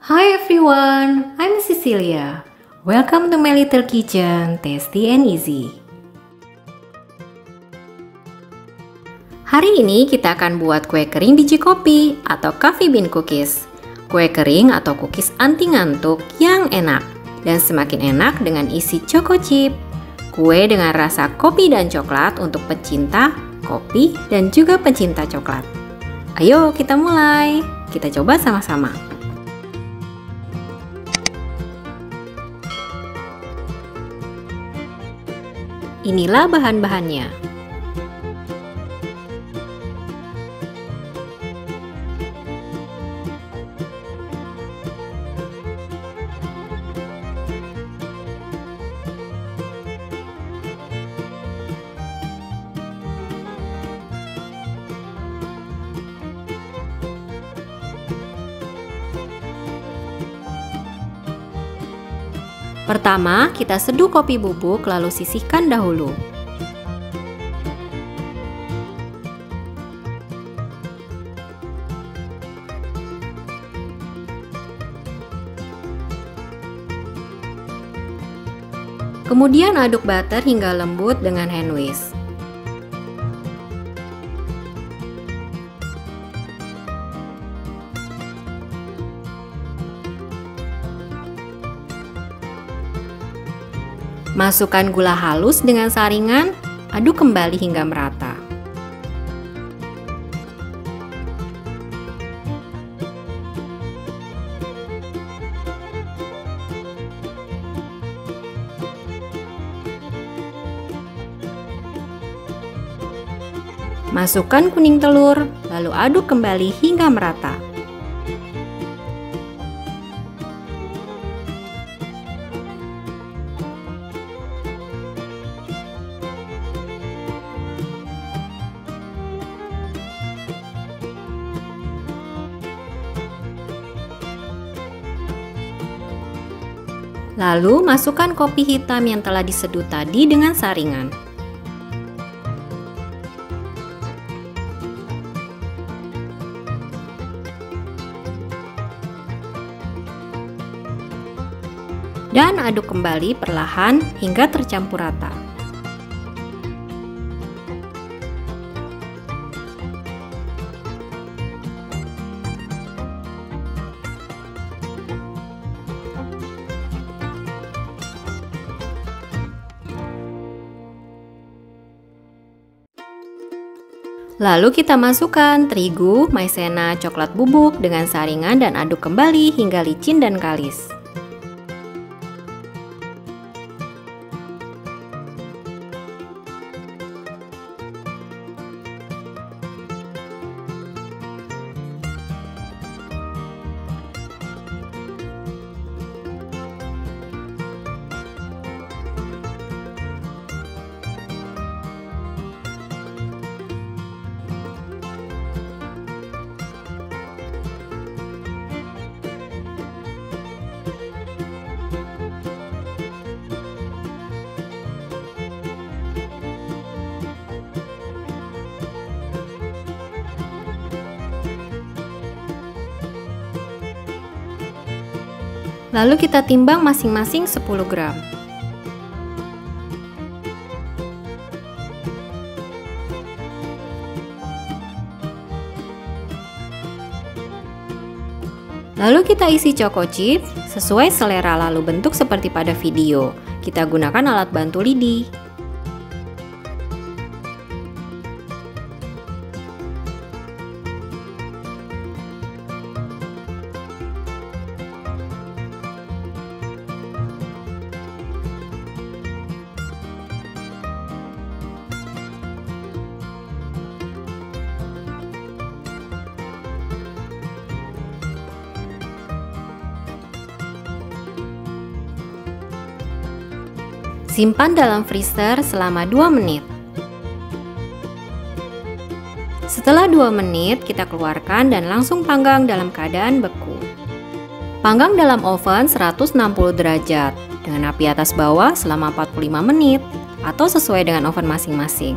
Hi everyone, I'm Cecilia. Welcome to my little kitchen, tasty and easy. Hari ini kita akan buat kue kering biji kopi atau coffee bean cookies. Kue kering atau cookies anti ngantuk yang enak dan semakin enak dengan isi choco chip. Kue dengan rasa kopi dan coklat untuk pecinta kopi dan juga pecinta coklat. Ayo kita mulai, kita coba sama-sama. Inilah bahan-bahannya. Pertama, kita seduh kopi bubuk lalu sisihkan dahulu. Kemudian aduk butter hingga lembut dengan hand whisk. Masukkan gula halus dengan saringan, aduk kembali hingga merata. Masukkan kuning telur, lalu aduk kembali hingga merata. Lalu masukkan kopi hitam yang telah diseduh tadi dengan saringan. Dan aduk kembali perlahan hingga tercampur rata. Lalu kita masukkan terigu, maizena, coklat bubuk dengan saringan dan aduk kembali hingga licin dan kalis. Lalu kita timbang masing-masing 10 gram. Lalu kita isi choco chip sesuai selera lalu bentuk seperti pada video. Kita gunakan alat bantu lidi. Simpan dalam freezer selama 2 menit. Setelah 2 menit, kita keluarkan dan langsung panggang dalam keadaan beku. Panggang dalam oven 160 derajat dengan api atas bawah selama 45 menit atau sesuai dengan oven masing-masing.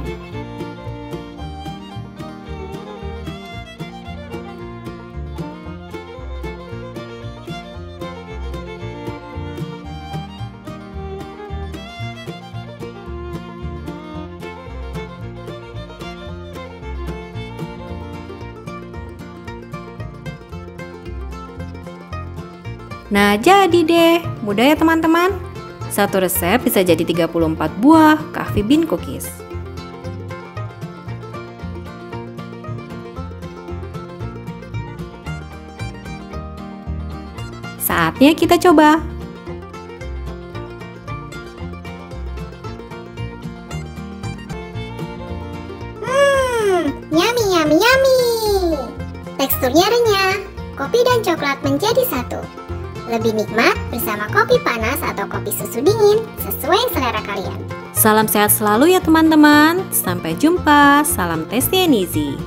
Nah, jadi deh. Mudah ya teman-teman? Satu resep bisa jadi 34 buah coffee bean cookies. Saatnya kita coba. Yummy, yummy, yummy. Teksturnya renyah, kopi dan coklat menjadi satu. Lebih nikmat bersama kopi panas atau kopi susu dingin, sesuai selera kalian. Salam sehat selalu ya teman-teman. Sampai jumpa. Salam tasty and easy.